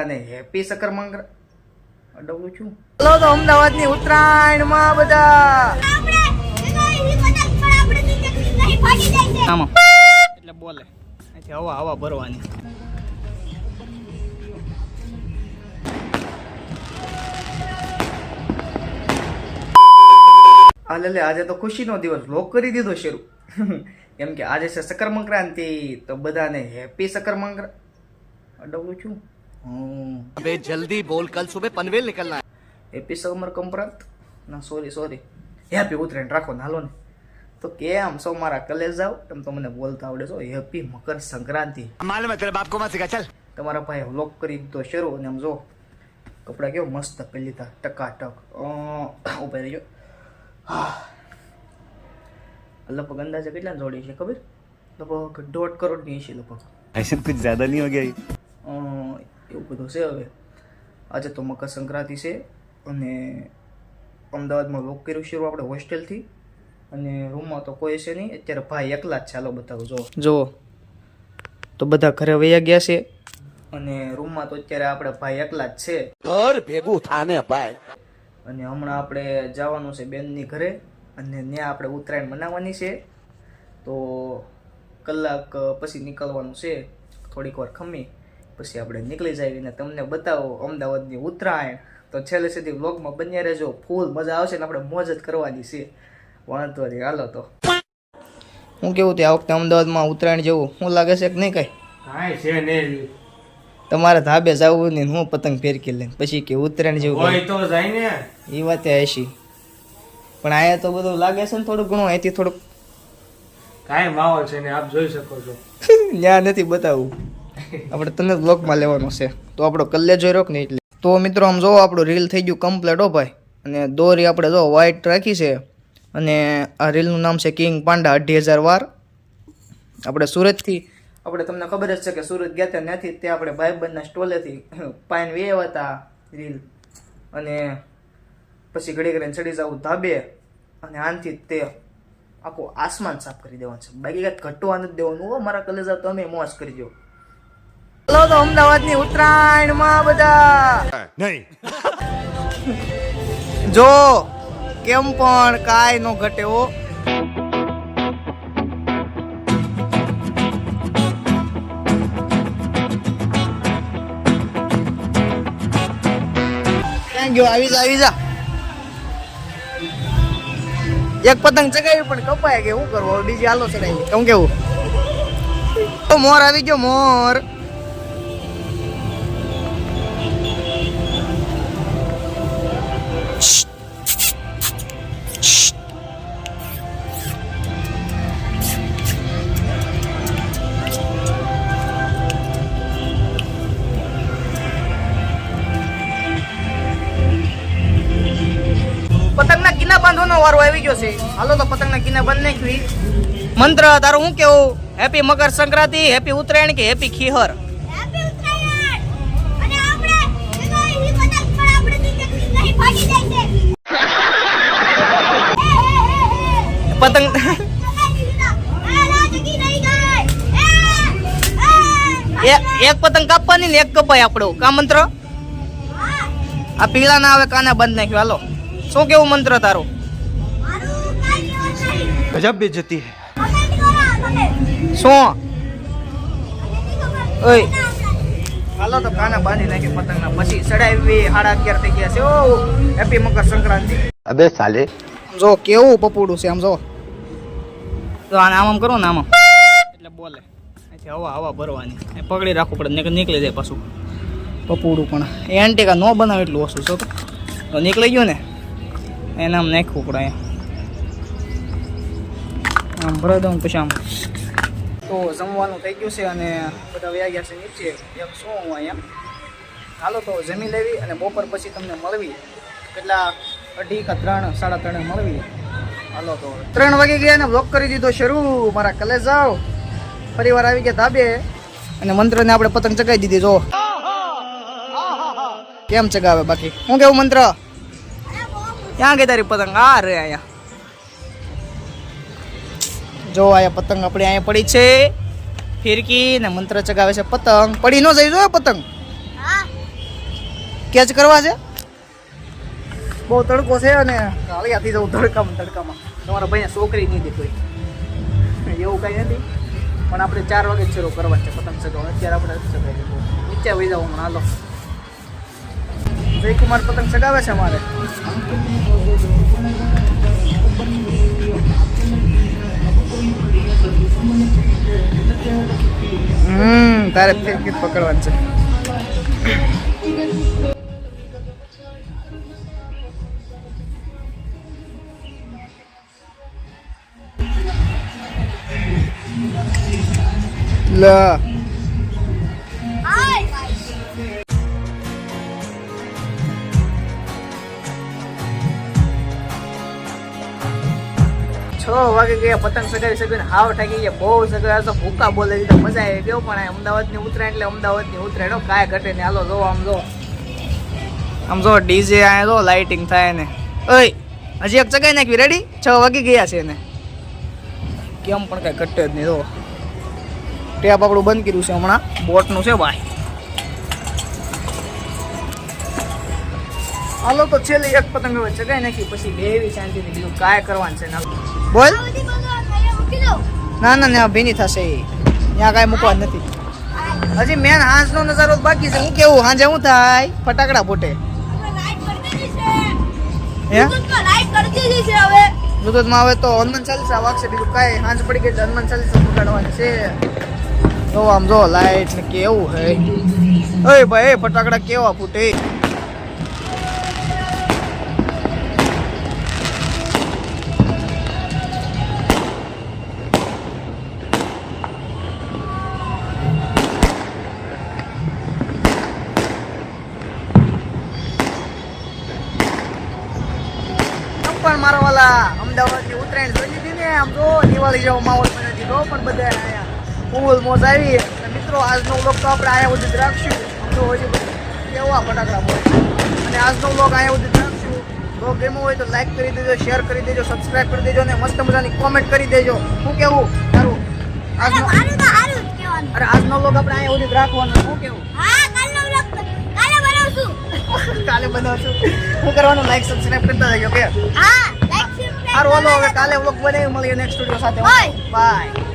અને હેપી શકરમંગળ અડવું છું. હલો તો અમદાવાદની ઉત્તરાયણમાં બધા એટલે બોલે અહીંથી હવા ભરવાની. લે આજે તો ખુશીનો દિવસ લોક કરી દીધો શરૂ. કેમ કે આજે છે શકરમંક્રાંતિ, તો બધાને હેપી શકરમંગળ અડવું છું. अबे जल्दी बोल, कल सुबह पनवेल निकलना है. હેપી શકરમંક્રાંત ના સોરી હેપી ઉત્તરાયણ રાખો ને હાલો ને. તો કેમ સો મારા કલેજ જાવ તમે તો મને બોલતા આવડે છો. હેપી મકર સંક્રાંતિ. मालूम है तेरे बाप को मत सिखा, चल. તમારા ભાઈ વ્લોગ કરી દીધો શરૂ. અને આમ જો કપડા કેવો મસ્ત કરી લીધા ટકાટક. ઉપર રહીજો. લગભગ અંદાજે કેટલા જોડી છે ખબર? લગભગ 1.5 કરોડની છે લગભગ. ऐसे कुछ ज्यादा नहीं हो गया? એવું બધું છે. હવે આજે તો મકર સંક્રાંતિ છે અને અમદાવાદમાં લોક કર્યું શરૂ આપણે હોસ્ટેલથી. અને રૂમમાં તો કોઈ છે નહીં અત્યારે, ભાઈ એકલા જ. ચાલો બતાવું. જો તો બધા ઘરે વયા ગયા છે અને રૂમમાં તો અત્યારે આપણે ભાઈ એકલા જ છે. ઘર ભેગું થાને ભાઈ. અને હમણાં આપણે જવાનું છે બેનની ઘરે અને ત્યાં આપણે ઉત્તરાયણ મનાવવાની છે. તો કલાક પછી નીકળવાનું છે. થોડીક વાર ખમી પછી આપણે નીકળી જઈએ ને તમને બતાવો અમદાવાદની ઉત્તરાયણ. તો છેલ્લે સુધી વ્લોગમાં બન્યા રહેજો, ફૂલ મજા આવશે ને આપણે મોજ જ કરવાની છે. વાંધો નહીં, હાલો તો. હું કેવું તે આ વખતે અમદાવાદમાં ઉત્તરાયણ જેવું શું લાગે છે કે નહીં? કાંઈ છે નહીં. તમારે ધાબે જવું ને હું પતંગ ફેરકી લઈને પછી કે ઉત્તરાયણ જેવું હોય તો જાય ને. એ વાતે હશી, પણ અહીંયા તો બધું લાગે છે ને થોડું ઘણું. અહીંથી થોડુંક કાંઈ માહોલ છે ને, આપ જોઈ શકો છો. ત્યાં નથી બતાવવું, આપણે તમને બ્લોગમાં લેવાનો છે. તો આપણો કલ્લે જોઈ રોક ને એટલે. તો મિત્રો આમ જો આપણું રીલ થઈ ગયું કમ્પ્લીટ હો ભાઈ. અને દોરી આપણે જો વ્હાઈટ રાખી છે અને આ રીલનું નામ છે કિંગ પાંડા 2,000 વાર. આપણે સુરતથી, આપણે તમને ખબર જ છે કે સુરત ગયા હતા, ત્યાંથી તે આપણે ભાઈબંધના સ્ટોલેથી પાઇન વેવ હતા રીલ. અને પછી ઘડી કરીને ચડી જવું ધાબે અને આનથી તે આખું આસમાન સાફ કરી દેવાનું છે. બાકી કાંઈ ઘટવા નથી દેવાનું. હો મારા કલેજા, તમે મોજ કરજો. હલો તો અમદાવાદની ઉત્તરાયણમાં બધા नहीं. જો કેમ પણ કાંઈ નો ઘટે હો. ક્યાં ગયો? આવી જા. એક પતંગ ચગાવી પણ કપાય કે શું કરવું? બીજી હાલો ચડાવી. કેમ કેવું? તો મોર આવી ગયો, મોર. પતંગના કિના બાંધવાનો વારો આવી ગયો છે. હાલો તો પતંગના કિના બાંધ નાખવી. મંત્ર તારું શું કેવું? હેપી મકર સંક્રાંતિ, હેપી ઉત્તરાયણ કે હેપી ખીહર? હેપી ઉત્તરાયણ. અને આપણે ઈ પતંગ પર આપણે નીચે નહીં ભાગી જાય છે. પતંગ એક પતંગ કાપવાની ને એક કપાય આપણો. કા મંત્ર? આ પીળા ના આવે કાના બંધ નાખ્યો. હાલો શું કેવું મંત્ર તારું? गजब बेइज्जती है. શું ઓય? હાલો તો કાના બાંધી નાખી પતંગના. પછી ચડાવી 11:30 થઈ ગયા છે. ઓ હેપી મકર સંક્રાંતિ. अबे साले. જો કેવું પપુડું છે આમ જો. તો આને આમ કરો ને આમ એટલે બોલે. અહીંથી હવા ભરવાની. પકડી રાખવું પડે ને નીકળી જાય પાછું પપુડું. પણ એન્ટિકા ન બનાવે એટલું ઓછું છો તો નીકળી ગયું ને એને આમ નાખવું પડે. અહીંયા આમ ભરાઈ દઉં પછી આમ. તો જમવાનું થઈ ગયું છે અને બધા વ્યા ગયા છે નીચે. એમ શું હું અહીંયા. હાલો તો જમી લેવી અને બપોર પછી તમને મળવી. કેટલા 2:30 કે 3, 3:30 મળવી. હાલો તો 3 વાગી ગયા ને બ્લોક કરી દીધો શરૂ. મારા કલેજ જાઓ. પરિવાર આવી ગયા ધાબે અને મંત્રને આપણે પતંગ ચગાવી દીધી. જો કેમ ચગાવે બાકી. શું કેવું મંત્ર? ક્યાં ગઈ તારી પતંગ? આ રે અહીંયા. જો આયા પતંગ આપણે અહીંયા પડી છે. ફિરકી ને મંત્ર ચગાવે છે પતંગ. પડી ન જઈ જો પતંગ. કેચ કરવા છે બહુ તડકો છે અને કાળિયાથી જવું તડકામાં તમારા ભાઈને છોકરી નહીં દે કોઈ એવું કઈ નથી પણ આપણે 4 વાગે જ શરૂ કરવા છે પતંગ ચગાવવા અત્યારે આપણે નીચે વહી જવાનું હાલો જયકુમાર પતંગ ચગાવે છે અમારે તારે ફિરકી પકડવાનું છે લા હાય 6 વાગે ગયા પતંગ સગાવી સગાવીને હાવ ઠાકી ગયા બહુ સગાવ્યા તો ભૂકા બોલે દીધા મજા આવી ગયો પણ આ અમદાવાદની ઉત્તરાયણ એટલે અમદાવાદની ઉત્તરાયણ હો, કાંઈ ઘટે ને હાલો જો આમ જો ડીજે આયા જો લાઇટિંગ થાય ને ઓય હજી એક ચગાઈ નાખવી રેડી 6 વાગી ગયા છે ને કેમ પણ કાંઈ ઘટે જ નહીં જો ટેપ આપણું બંધ કર્યું છે હમણાં બોટનું છે ભાઈ હાલો તો છેલ્લી એક પતંગ હવે ચગાઈ નાખી પછી બેવી શાંતિથી બીજું કાંઈ કરવાનું છે ના બોલ આ બધી બગાડ અહીંયા મૂકી દો ના ના ના ભીની થશે ત્યાં કાંઈ મૂકવા જ નથી હજી મેન હાંસનો નજારો જ બાકી છે હું કેવું હાંજે શું થાય ફટાકડા ફૂટે આપણે લાઈટ કરી દીધી છે હે YouTube લાઈટ કરી દીધી છે હવે બ્લુટૂથમાં આવે તો હનુમાન ચાલીસા વાગશે બીજું કાંઈ હાંજ પડી ગઈ એટલે હનુમાન ચાલીસા ફટાડવાની છે જો આમ જો લાઈટ ને કેવું હે ઓય ભાઈ ફટાકડા કેવા ફૂટે પણ મારા વાલા અમદાવાદની ઉત્તરાયણ જોઈ લીધી ને આમ તો દિવાળી જેવો માહોલ બની દીધો પણ બધા આયા ફૂલ મોજ આવી અને મિત્રો આજનો વ્લોગ તો આપણે આયા સુધી જ રાખશું આમ તો હજી કેવા ફટાકડા હોય અને આજનો વ્લોગ આયા સુધી જ રાખશું વ્લોગ ગમ્યો હોય તો લાઈક કરી દેજો શેર કરી દેજો સબસ્ક્રાઇબ કરી દેજો અને મસ્ત મજાની કોમેન્ટ કરી દેજો શું કેવું તારું આજનો મારું તો હારું જ કહેવાનું અરે આજનો વ્લોગ આપણે આયા સુધી જ રાખવાનો શું કેવું હા કાલનો vlog કાલે બનાવશું કાલે બનાવશું શું કરવાનું લાઈક સબસ્ક્રાઇબ કરતા જજો કે હા લાઈક શેર સારું હાલો હવે કાલે વ્લોગ બનાવી મળીએ નેક્સ્ટ વિડીયો સાથે Bye. બાય